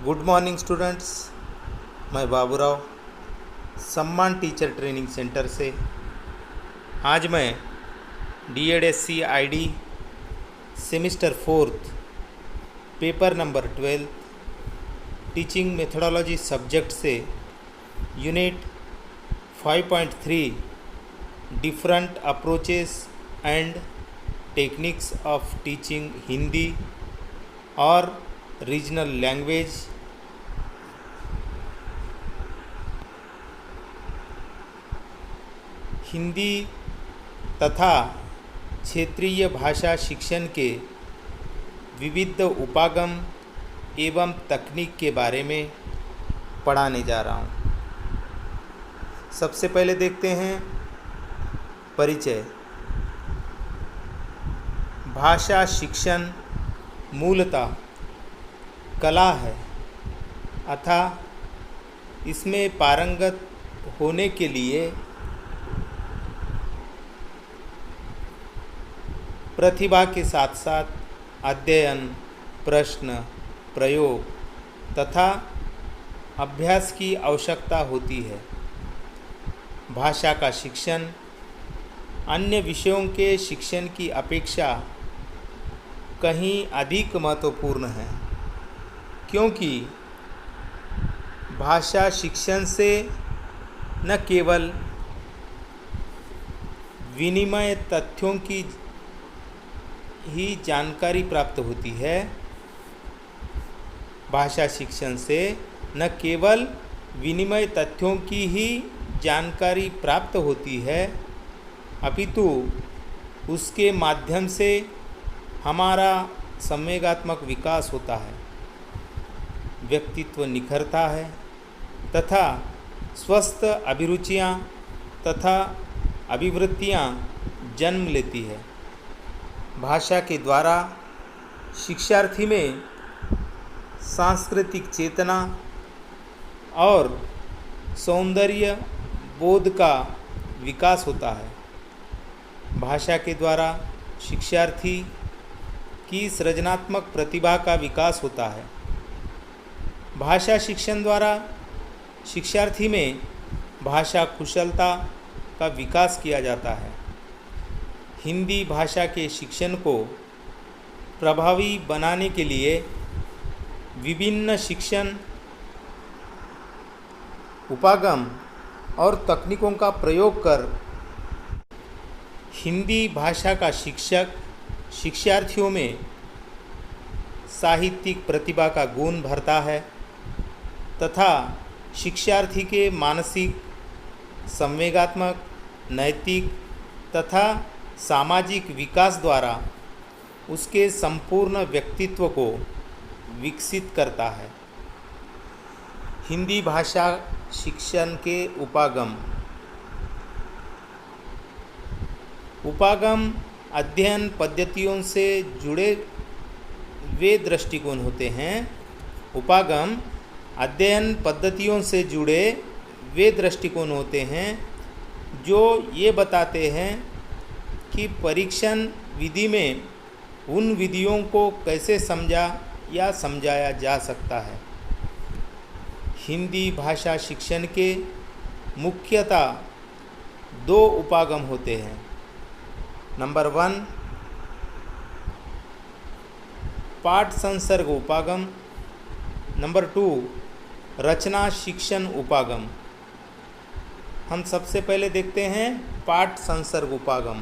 Good morning students. मैं बाबूराव सम्मान teacher training centre से आज मैं DED-SC ID semester 4 paper number 12 teaching methodology subject से unit 5.3 different approaches and techniques of teaching Hindi और रीजनल लैंग्वेज हिंदी तथा क्षेत्रीय भाषा शिक्षण के विविध उपागम एवं तकनीक के बारे में पढ़ाने जा रहा हूँ। सबसे पहले देखते हैं परिचय। भाषा शिक्षण मूलतः कला है अतः इसमें पारंगत होने के लिए प्रतिभा के साथ साथ अध्ययन, प्रश्न, प्रयोग तथा अभ्यास की आवश्यकता होती है। भाषा का शिक्षण अन्य विषयों के शिक्षण की अपेक्षा कहीं अधिक महत्वपूर्ण है, क्योंकि भाषा शिक्षण से न केवल विनिमय तथ्यों की ही जानकारी प्राप्त होती है, भाषा शिक्षण से न केवल विनिमय तथ्यों की ही जानकारी प्राप्त होती है, अपितु उसके माध्यम से हमारा संवेगात्मक विकास होता है, व्यक्तित्व निखरता है तथा स्वस्थ अभिरुचियाँ तथा अभिवृत्तियाँ जन्म लेती है। भाषा के द्वारा शिक्षार्थी में सांस्कृतिक चेतना और सौंदर्य बोध का विकास होता है। भाषा के द्वारा शिक्षार्थी की सृजनात्मक प्रतिभा का विकास होता है। भाषा शिक्षण द्वारा शिक्षार्थी में भाषा कुशलता का विकास किया जाता है। हिंदी भाषा के शिक्षण को प्रभावी बनाने के लिए विभिन्न शिक्षण उपागम और तकनीकों का प्रयोग कर हिंदी भाषा का शिक्षक शिक्षार्थियों में साहित्यिक प्रतिभा का गुण भरता है तथा शिक्षार्थी के मानसिक, संवेगात्मक, नैतिक तथा सामाजिक विकास द्वारा उसके संपूर्ण व्यक्तित्व को विकसित करता है। हिंदी भाषा शिक्षण के उपागम अध्ययन पद्धतियों से जुड़े वे दृष्टिकोण होते हैं। उपागम अध्ययन पद्धतियों से जुड़े वे दृष्टिकोण होते हैं जो ये बताते हैं कि परीक्षण विधि में उन विधियों को कैसे समझा या समझाया जा सकता है। हिंदी भाषा शिक्षण के मुख्यतः 2 उपागम होते हैं। नंबर 1 पाठ संसर्ग उपागम, नंबर 2 रचना शिक्षण उपागम। हम सबसे पहले देखते हैं पाठ संसर्ग उपागम।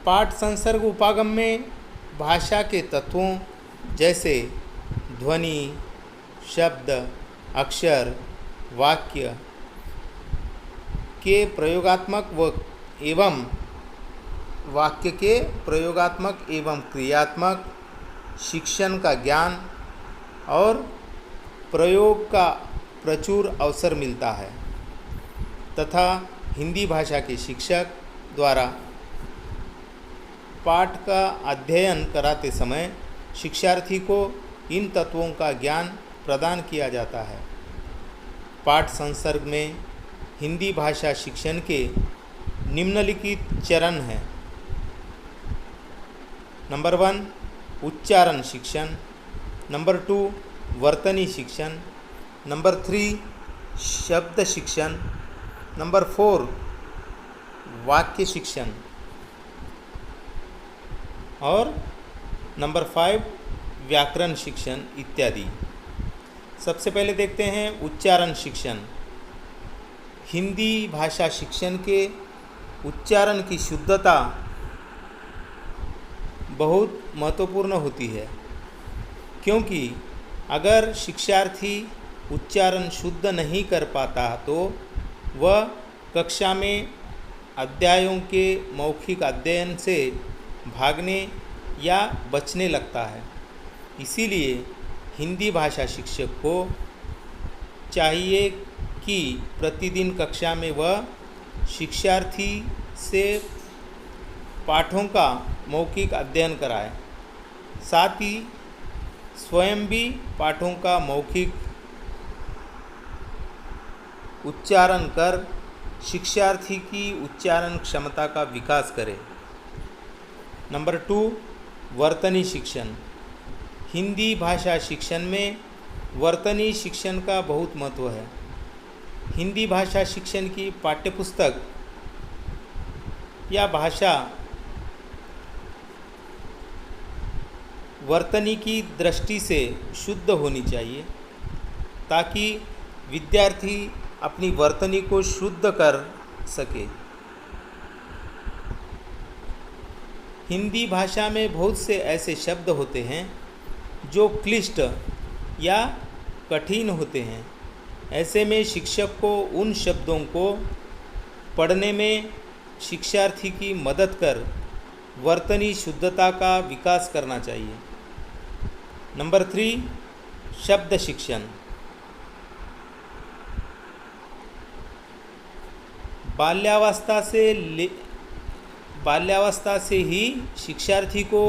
पाठ संसर्ग उपागम में भाषा के तत्वों जैसे ध्वनि, शब्द, अक्षर, वाक्य के प्रयोगात्मक एवं क्रियात्मक शिक्षण का ज्ञान और प्रयोग का प्रचुर अवसर मिलता है तथा हिंदी भाषा के शिक्षक द्वारा पाठ का अध्ययन कराते समय शिक्षार्थी को इन तत्वों का ज्ञान प्रदान किया जाता है। पाठ संसर्ग में हिंदी भाषा शिक्षण के निम्नलिखित चरण हैं। नंबर 1 उच्चारण शिक्षण, नंबर 2 वर्तनी शिक्षण, नंबर 3 शब्द शिक्षण, नंबर 4 वाक्य शिक्षण और नंबर 5 व्याकरण शिक्षण इत्यादि। सबसे पहले देखते हैं उच्चारण शिक्षण। हिंदी भाषा शिक्षण के उच्चारण की शुद्धता बहुत महत्वपूर्ण होती है, क्योंकि अगर शिक्षार्थी उच्चारण शुद्ध नहीं कर पाता तो वह कक्षा में अध्यायों के मौखिक अध्ययन से भागने या बचने लगता है। इसीलिए हिंदी भाषा शिक्षक को चाहिए कि प्रतिदिन कक्षा में वह शिक्षार्थी से पाठों का मौखिक अध्ययन कराए, साथ ही स्वयं भी पाठों का मौखिक उच्चारण कर शिक्षार्थी की उच्चारण क्षमता का विकास करे। नंबर 2 वर्तनी शिक्षण। हिंदी भाषा शिक्षण में वर्तनी शिक्षण का बहुत महत्व है। हिंदी भाषा शिक्षण की पाठ्यपुस्तक या भाषा वर्तनी की दृष्टि से शुद्ध होनी चाहिए, ताकि विद्यार्थी अपनी वर्तनी को शुद्ध कर सके। हिंदी भाषा में बहुत से ऐसे शब्द होते हैं जो क्लिष्ट या कठिन होते हैं। ऐसे में शिक्षक को उन शब्दों को पढ़ने में शिक्षार्थी की मदद कर वर्तनी शुद्धता का विकास करना चाहिए। नंबर 3 शब्द शिक्षण। बाल्यावस्था से ही शिक्षार्थी को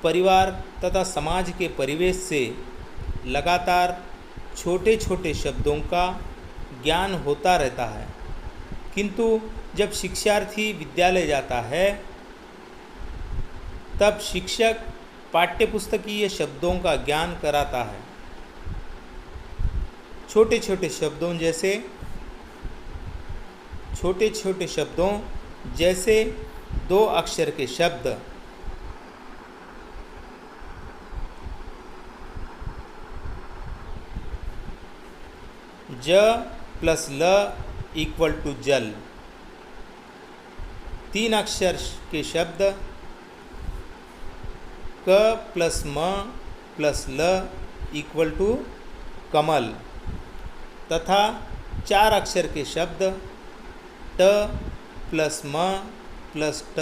परिवार तथा समाज के परिवेश से लगातार छोटे छोटे शब्दों का ज्ञान होता रहता है, किंतु जब शिक्षार्थी विद्यालय जाता है तब शिक्षक पाठ्यपुस्तकीय शब्दों का ज्ञान कराता है। छोटे छोटे शब्दों जैसे 2 अक्षर के शब्द ज प्लस ल इक्वल टू जल, 3 अक्षर के शब्द क प्लस म प्लस ल इक्वल टू कमल तथा 4 अक्षर के शब्द ट प्लस म प्लस ट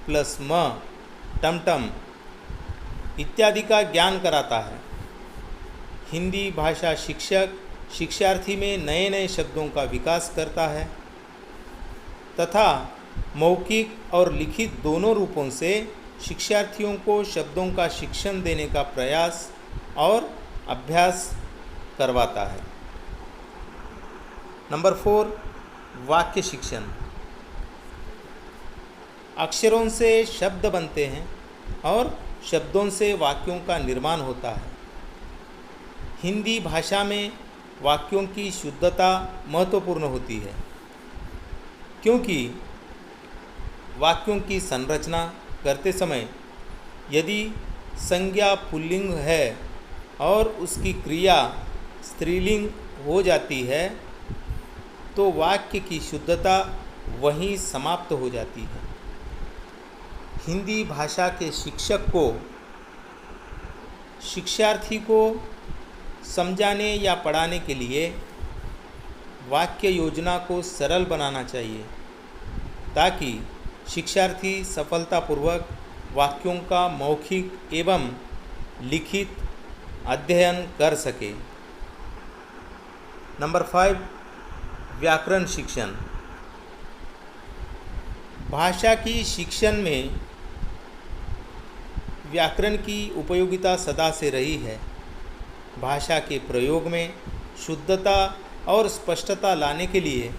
प्लस म टमटम इत्यादि का ज्ञान कराता है। हिंदी भाषा शिक्षक शिक्षार्थी में नए नए शब्दों का विकास करता है तथा मौखिक और लिखित दोनों रूपों से शिक्षार्थियों को शब्दों का शिक्षण देने का प्रयास और अभ्यास करवाता है। नंबर 4 वाक्य शिक्षण। अक्षरों से शब्द बनते हैं और शब्दों से वाक्यों का निर्माण होता है। हिंदी भाषा में वाक्यों की शुद्धता महत्वपूर्ण होती है, क्योंकि वाक्यों की संरचना करते समय यदि संज्ञा पुल्लिंग है और उसकी क्रिया स्त्रीलिंग हो जाती है तो वाक्य की शुद्धता वहीं समाप्त हो जाती है। हिंदी भाषा के शिक्षक को शिक्षार्थी को समझाने या पढ़ाने के लिए वाक्य योजना को सरल बनाना चाहिए, ताकि शिक्षार्थी सफलतापूर्वक वाक्यों का मौखिक एवं लिखित अध्ययन कर सके। नंबर 5 व्याकरण शिक्षण। भाषा की शिक्षण में व्याकरण की उपयोगिता सदा से रही है। भाषा के प्रयोग में शुद्धता और स्पष्टता लाने के लिए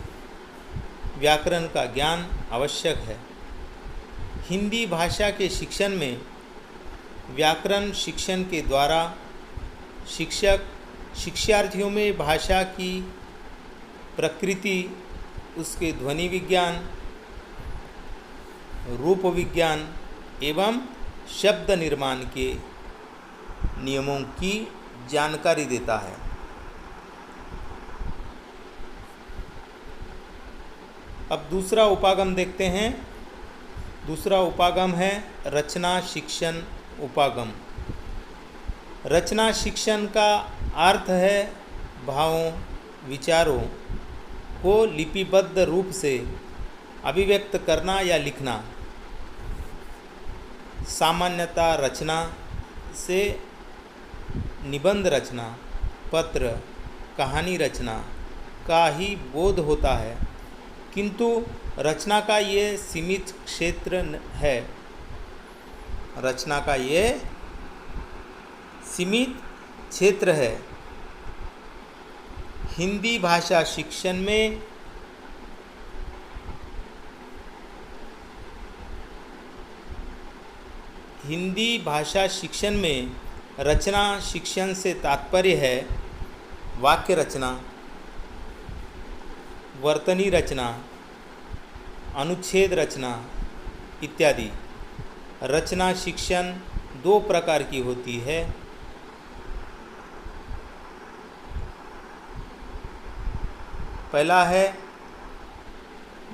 व्याकरण का ज्ञान आवश्यक है। हिंदी भाषा के शिक्षण में व्याकरण शिक्षण के द्वारा शिक्षार्थियों में भाषा की प्रकृति, उसके ध्वनि विज्ञान, रूप विज्ञान एवं शब्द निर्माण के नियमों की जानकारी देता है। अब दूसरा उपागम देखते हैं। दूसरा उपागम है रचना शिक्षण उपागम। रचना शिक्षण का अर्थ है भावों, विचारों को लिपिबद्ध रूप से अभिव्यक्त करना या लिखना। सामान्यतः रचना से निबंध रचना, पत्र, कहानी रचना का ही बोध होता है, किंतु रचना का ये सीमित क्षेत्र है। रचना का ये सीमित क्षेत्र है। हिंदी भाषा शिक्षण में रचना शिक्षण से तात्पर्य है वाक्य रचना, वर्तनी रचना, अनुच्छेद रचना इत्यादि। रचना शिक्षण दो प्रकार की होती है। पहला है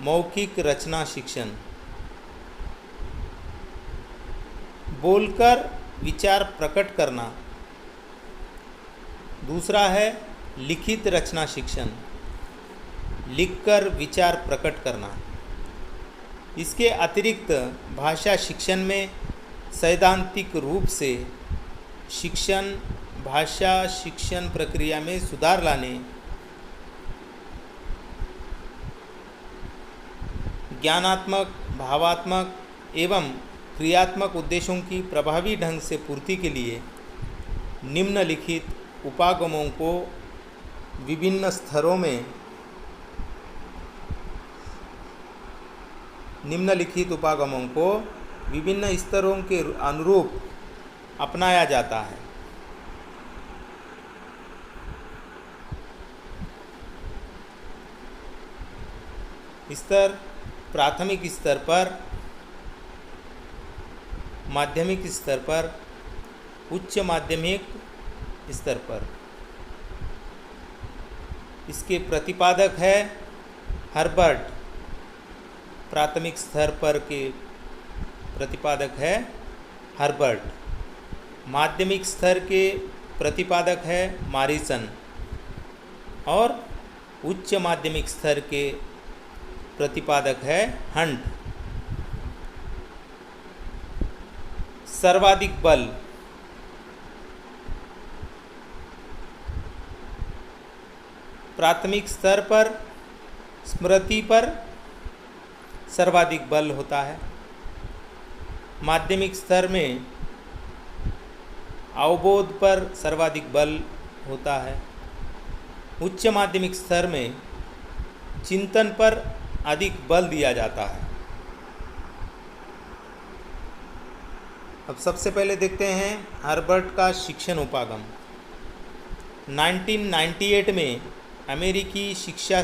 मौखिक रचना शिक्षण, बोलकर विचार प्रकट करना। दूसरा है लिखित रचना शिक्षण, लिखकर विचार प्रकट करना। इसके अतिरिक्त भाषा शिक्षण में सैद्धांतिक रूप से भाषा शिक्षण प्रक्रिया में सुधार लाने, ज्ञानात्मक, भावात्मक एवं क्रियात्मक उद्देश्यों की प्रभावी ढंग से पूर्ति के लिए निम्नलिखित उपागमों को विभिन्न स्तरों के अनुरूप अपनाया जाता है। स्तर प्राथमिक स्तर पर, माध्यमिक स्तर पर, उच्च माध्यमिक स्तर पर। इसके प्रतिपादक है हर्बर्ट। प्राथमिक स्तर पर के प्रतिपादक है हर्बर्ट। माध्यमिक स्तर के प्रतिपादक है मॉरिसन और उच्च माध्यमिक स्तर के प्रतिपादक है हंट। सर्वाधिक बल। प्राथमिक स्तर पर स्मृति पर सर्वाधिक बल होता है। माध्यमिक स्तर में अवबोध पर सर्वाधिक बल होता है। उच्च माध्यमिक स्तर में चिंतन पर अधिक बल दिया जाता है। अब सबसे पहले देखते हैं हर्बर्ट का शिक्षण उपागम। 1998 में अमेरिकी शिक्षा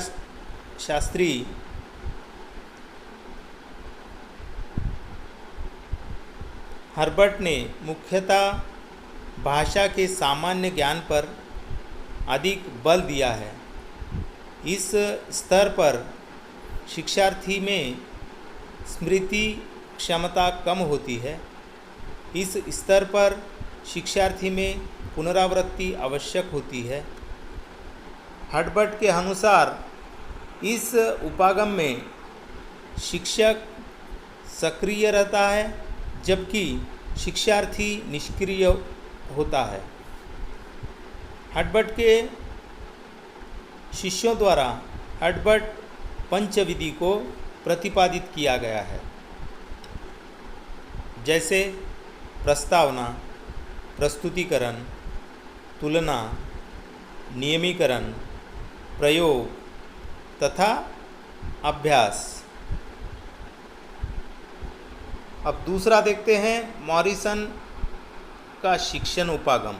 शास्त्री हर्बर्ट ने मुख्यतः भाषा के सामान्य ज्ञान पर अधिक बल दिया है। इस स्तर पर शिक्षार्थी में स्मृति क्षमता कम होती है। इस स्तर पर शिक्षार्थी में पुनरावृत्ति आवश्यक होती है। हर्बर्ट के अनुसार इस उपागम में शिक्षक सक्रिय रहता है जबकि शिक्षार्थी निष्क्रिय होता है। हर्बर्ट के शिष्यों द्वारा हर्बर्ट पंचविधि को प्रतिपादित किया गया है, जैसे प्रस्तावना, प्रस्तुतिकरण, तुलना, नियमीकरण, प्रयोग तथा अभ्यास। अब दूसरा देखते हैं मॉरिसन का शिक्षण उपागम।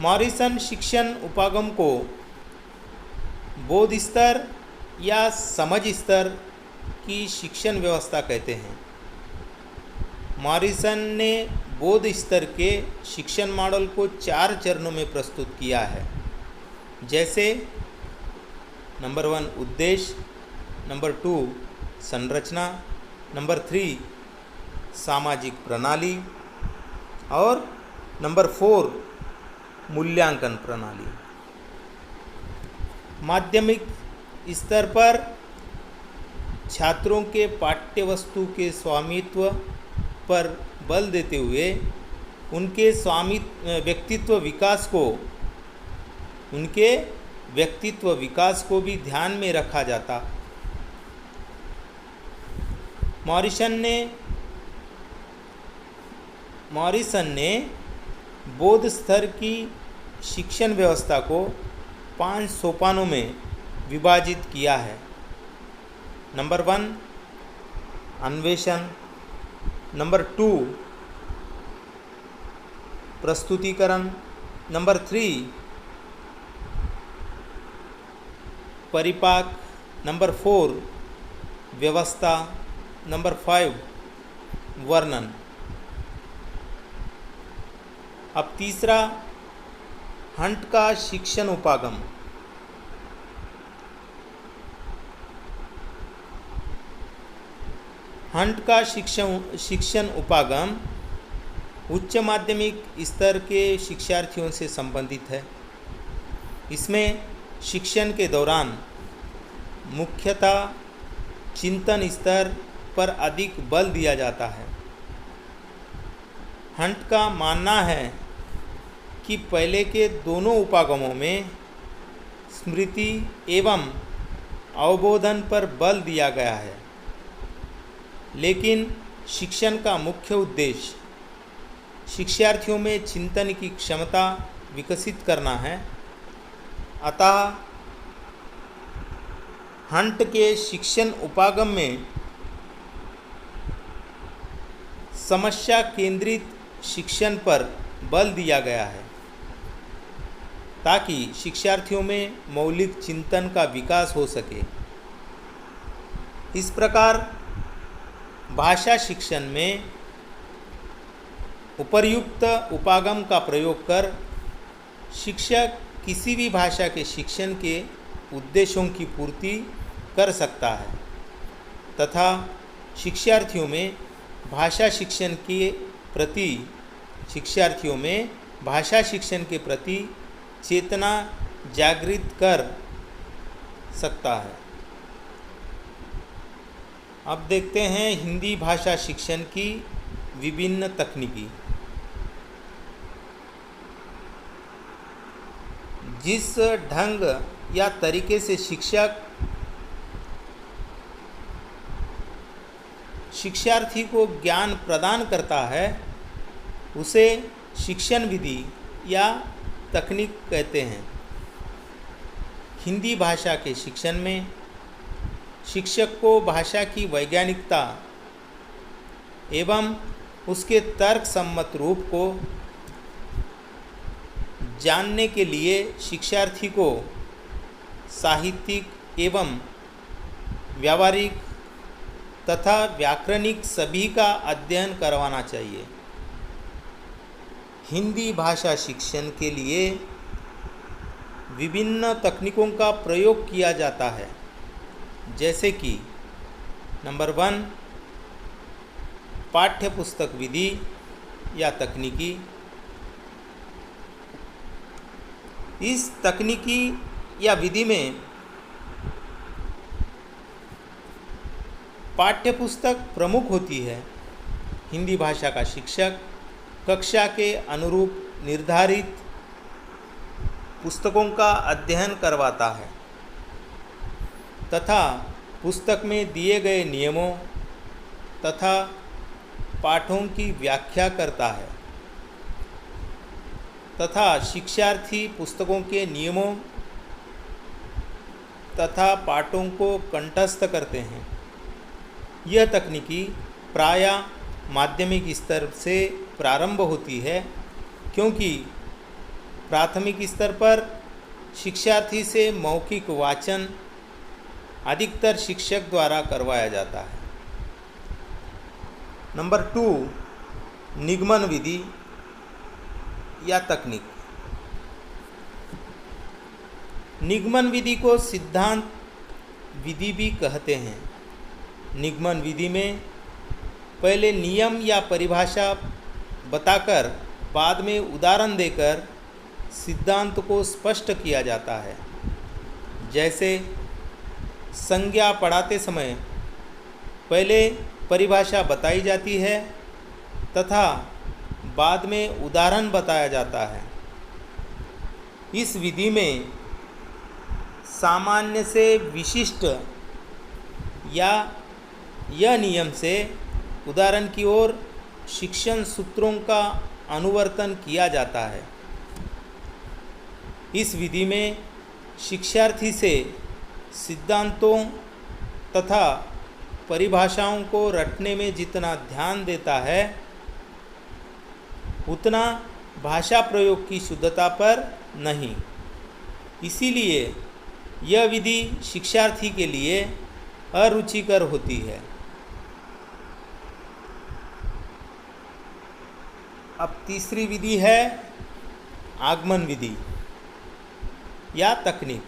मॉरिसन शिक्षण उपागम को बोध स्तर या समझ स्तर की शिक्षण व्यवस्था कहते हैं। मॉरिसन ने बोध स्तर के शिक्षण मॉडल को 4 चरणों में प्रस्तुत किया है, जैसे नंबर 1 उद्देश्य, नंबर 2 संरचना, नंबर 3 सामाजिक प्रणाली और नंबर 4 मूल्यांकन प्रणाली। माध्यमिक स्तर पर छात्रों के पाठ्यवस्तु के स्वामित्व पर बल देते हुए उनके व्यक्तित्व विकास को भी ध्यान में रखा जाता। मॉरिसन ने बोध स्तर की शिक्षण व्यवस्था को 5 सोपानों में विभाजित किया है। नंबर 1 अन्वेषण, नंबर 2 प्रस्तुतिकरण, नंबर 3 परिपाक, नंबर 4 व्यवस्था, नंबर 5 वर्णन। अब तीसरा हंट का शिक्षण उपागम। हंट का शिक्षण उपागम उच्च माध्यमिक स्तर के शिक्षार्थियों से संबंधित है। इसमें शिक्षण के दौरान मुख्यतः चिंतन स्तर पर अधिक बल दिया जाता है। हंट का मानना है कि पहले के दोनों उपागमों में स्मृति एवं अवबोधन पर बल दिया गया है, लेकिन शिक्षण का मुख्य उद्देश्य शिक्षार्थियों में चिंतन की क्षमता विकसित करना है। अतः हंट के शिक्षण उपागम में समस्या केंद्रित शिक्षण पर बल दिया गया है, ताकि शिक्षार्थियों में मौलिक चिंतन का विकास हो सके। इस प्रकार भाषा शिक्षण में उपर्युक्त उपागम का प्रयोग कर शिक्षक किसी भी भाषा के शिक्षण के उद्देश्यों की पूर्ति कर सकता है तथा शिक्षार्थियों में भाषा शिक्षण के प्रति चेतना जागृत कर सकता है। अब देखते हैं हिंदी भाषा शिक्षण की विभिन्न तकनीकी। जिस ढंग या तरीके से शिक्षार्थी को ज्ञान प्रदान करता है उसे शिक्षण विधि या तकनीक कहते हैं। हिंदी भाषा के शिक्षण में शिक्षक को भाषा की वैज्ञानिकता एवं उसके तर्क सम्मत रूप को जानने के लिए शिक्षार्थी को साहित्यिक एवं व्यावहारिक तथा व्याकरणिक सभी का अध्ययन करवाना चाहिए। हिंदी भाषा शिक्षण के लिए विभिन्न तकनीकों का प्रयोग किया जाता है, जैसे कि नंबर 1 पाठ्य पुस्तक विधि या तकनीकी। इस तकनीकी या विधि में पाठ्य पुस्तक प्रमुख होती है। हिंदी भाषा का शिक्षक कक्षा के अनुरूप निर्धारित पुस्तकों का अध्ययन करवाता है तथा पुस्तक में दिए गए नियमों तथा पाठों की व्याख्या करता है तथा शिक्षार्थी पुस्तकों के नियमों तथा पाठों को कंठस्थ करते हैं। यह तकनीकी प्रायः माध्यमिक स्तर से प्रारंभ होती है, क्योंकि प्राथमिक स्तर पर शिक्षार्थी से मौखिक वाचन अधिकतर शिक्षक द्वारा करवाया जाता है। नंबर 2, निगमन विधि या तकनीक। निगमन विधि को सिद्धांत विधि भी कहते हैं। निगमन विधि में पहले नियम या परिभाषा बताकर बाद में उदाहरण देकर सिद्धांत को स्पष्ट किया जाता है। जैसे संज्ञा पढ़ाते समय पहले परिभाषा बताई जाती है तथा बाद में उदाहरण बताया जाता है। इस विधि में सामान्य से विशिष्ट या यह नियम से उदाहरण की ओर शिक्षण सूत्रों का अनुवर्तन किया जाता है। इस विधि में शिक्षार्थी से सिद्धांतों तथा परिभाषाओं को रटने में जितना ध्यान देता है, उतना भाषा प्रयोग की शुद्धता पर नहीं। इसीलिए यह विधि शिक्षार्थी के लिए अरुचिकर होती है। अब तीसरी विधि है आगमन विधि या तकनीक।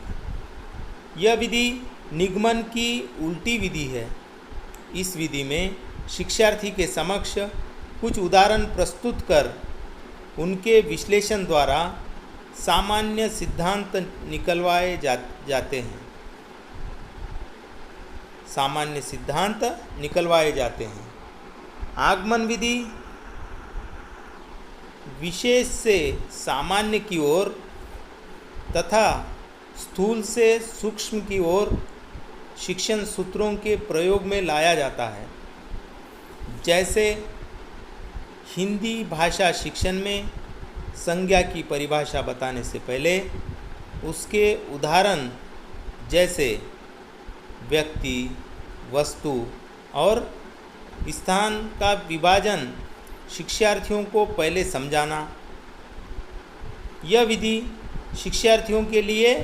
यह विधि निगमन की उल्टी विधि है। इस विधि में शिक्षार्थी के समक्ष कुछ उदाहरण प्रस्तुत कर उनके विश्लेषण द्वारा सामान्य सिद्धांत निकलवाए जाते हैं। सामान्य सिद्धांत निकलवाए जाते हैं। आगमन विधि विशेष से सामान्य की ओर तथा स्थूल से सूक्ष्म की ओर शिक्षण सूत्रों के प्रयोग में लाया जाता है। जैसे हिंदी भाषा शिक्षण में संज्ञा की परिभाषा बताने से पहले उसके उदाहरण जैसे व्यक्ति, वस्तु और स्थान का विभाजन शिक्षार्थियों को पहले समझाना, यह विधि शिक्षार्थियों के लिए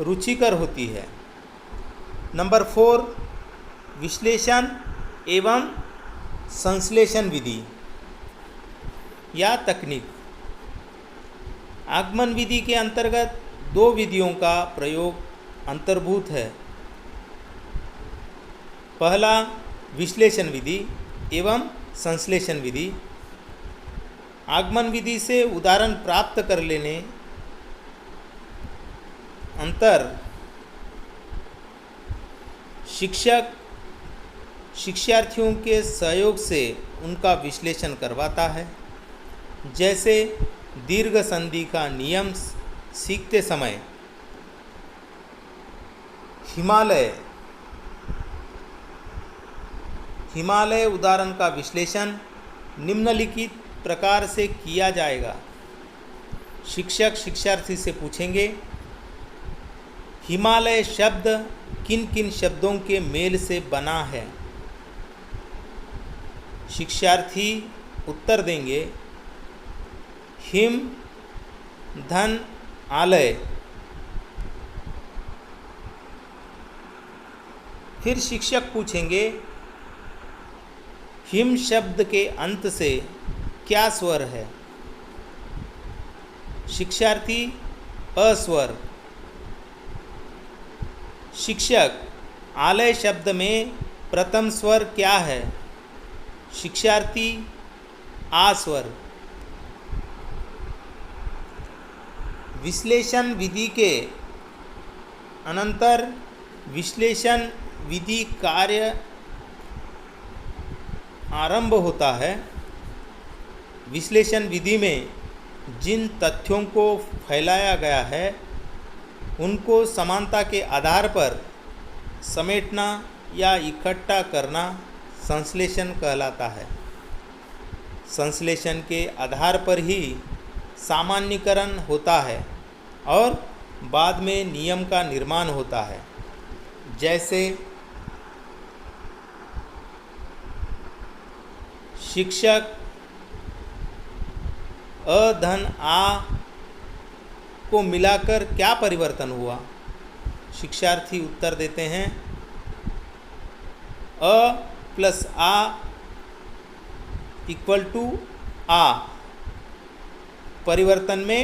रुचिकर होती है। नंबर 4, विश्लेषण एवं संश्लेषण विधि या तकनीक। आगमन विधि के अंतर्गत 2 विधियों का प्रयोग अंतर्भूत है। पहला विश्लेषण विधि एवं संश्लेषण विधि। आगमन विधि से उदाहरण प्राप्त कर लेने अंतर शिक्षक शिक्षार्थियों के सहयोग से उनका विश्लेषण करवाता है। जैसे दीर्घ संधि का नियम सीखते समय हिमालय उदाहरण का विश्लेषण निम्नलिखित प्रकार से किया जाएगा। शिक्षक शिक्षार्थी से पूछेंगे, हिमालय शब्द किन किन शब्दों के मेल से बना है? शिक्षार्थी उत्तर देंगे, हिम धन आलय। फिर शिक्षक पूछेंगे, हिम शब्द के अंत से क्या स्वर है? शिक्षार्थी अस्वर। शिक्षक, आलय शब्द में प्रथम स्वर क्या है? शिक्षार्थी आ स्वर। विश्लेषण विधि के अनंतर विश्लेषण विधि कार्य आरंभ होता है। विश्लेषण विधि में जिन तथ्यों को फैलाया गया है उनको समानता के आधार पर समेटना या इकट्ठा करना संश्लेषण कहलाता है। संश्लेषण के आधार पर ही सामान्यीकरण होता है और बाद में नियम का निर्माण होता है। जैसे शिक्षक अ धन आ को मिलाकर क्या परिवर्तन हुआ? शिक्षार्थी उत्तर देते हैं अ प्लस आ इक्वल टू आ। परिवर्तन में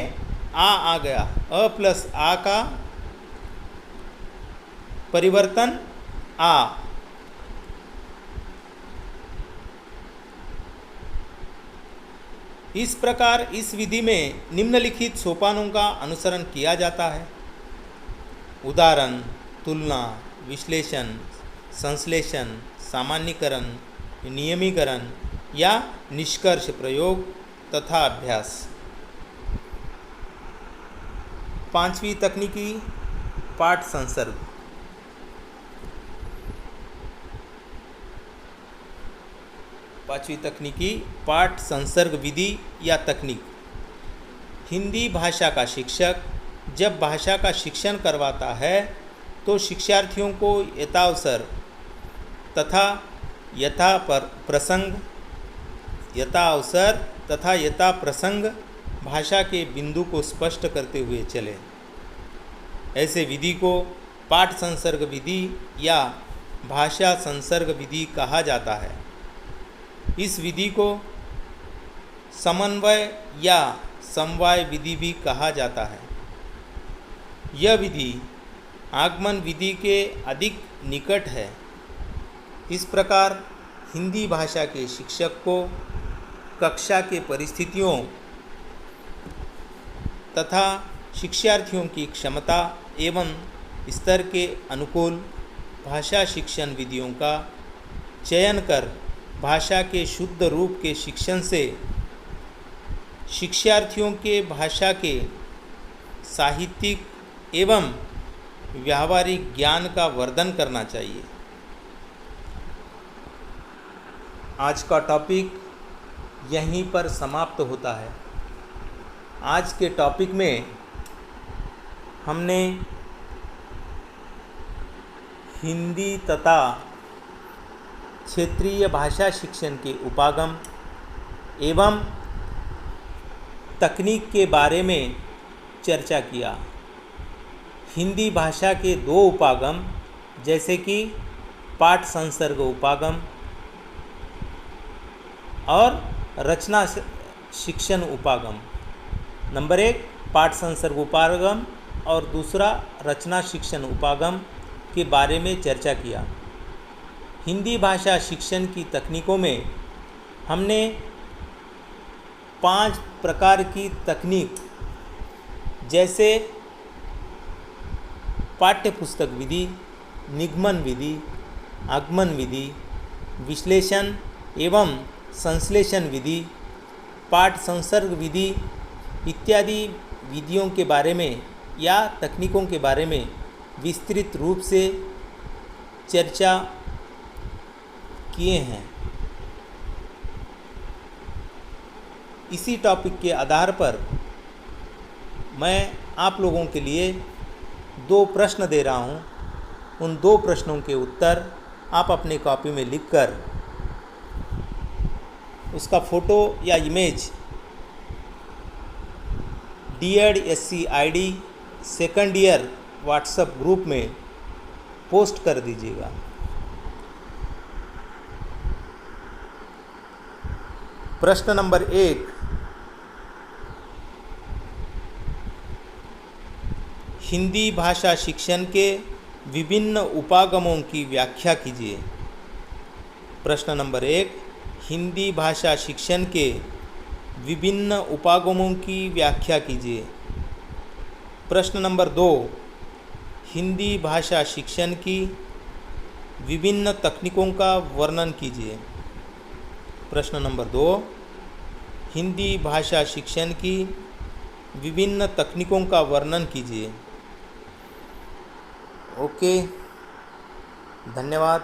आ गया। अ प्लस आ का परिवर्तन आ। इस प्रकार इस विधि में निम्नलिखित सोपानों का अनुसरण किया जाता है। उदाहरण, तुलना, विश्लेषण, संश्लेषण, सामान्यीकरण, नियमीकरण या निष्कर्ष प्रयोग तथा अभ्यास। पांचवी तकनीकी पाठ संसर्ग। पांचवी तकनीकी पाठ संसर्ग विधि या तकनीक। हिंदी भाषा का शिक्षक जब भाषा का शिक्षण करवाता है तो शिक्षार्थियों को यथावसर तथा यथा प्रसंग भाषा के बिंदु को स्पष्ट करते हुए चले। ऐसे विधि को पाठ संसर्ग विधि या भाषा संसर्ग विधि कहा जाता है। इस विधि को समन्वय या समवाय विधि भी कहा जाता है। यह विधि आगमन विधि के अधिक निकट है। इस प्रकार हिंदी भाषा के शिक्षक को कक्षा के परिस्थितियों तथा शिक्षार्थियों की क्षमता एवं स्तर के अनुकूल भाषा शिक्षण विधियों का चयन कर भाषा के शुद्ध रूप के शिक्षण से शिक्षार्थियों के भाषा के साहित्यिक एवं व्यावहारिक ज्ञान का वर्धन करना चाहिए। आज का टॉपिक यहीं पर समाप्त होता है। आज के टॉपिक में हमने हिंदी तथा क्षेत्रीय भाषा शिक्षण के उपागम एवं तकनीक के बारे में चर्चा किया। हिंदी भाषा के दो उपागम जैसे कि पाठ संसर्ग उपागम और रचना शिक्षण उपागम। नंबर 1 पाठ संसर्ग उपागम और दूसरा रचना शिक्षण उपागम के बारे में चर्चा किया। हिंदी भाषा शिक्षण की तकनीकों में हमने 5 प्रकार की तकनीक जैसे पाठ्य पुस्तक विधि, निगमन विधि, आगमन विधि, विश्लेषण एवं संश्लेषण विधि, पाठ संसर्ग विधि इत्यादि विधियों के बारे में या तकनीकों के बारे में विस्तृत रूप से चर्चा किए हैं। इसी टॉपिक के आधार पर मैं आप लोगों के लिए 2 प्रश्न दे रहा हूं। उन 2 प्रश्नों के उत्तर आप अपनी कॉपी में लिखकर उसका फ़ोटो या image DED second year WhatsApp group में पोस्ट कर दीजिएगा। प्रश्न नंबर 1, हिंदी भाषा शिक्षण के विभिन्न उपागमों की व्याख्या कीजिए। प्रश्न नंबर 1, हिंदी भाषा शिक्षण के विभिन्न उपागमों की व्याख्या कीजिए। प्रश्न नंबर 2, हिंदी भाषा शिक्षण की विभिन्न तकनीकों का वर्णन कीजिए। प्रश्न नंबर 2, हिंदी भाषा शिक्षण की विभिन्न तकनीकों का वर्णन कीजिए। ओके, धन्यवाद।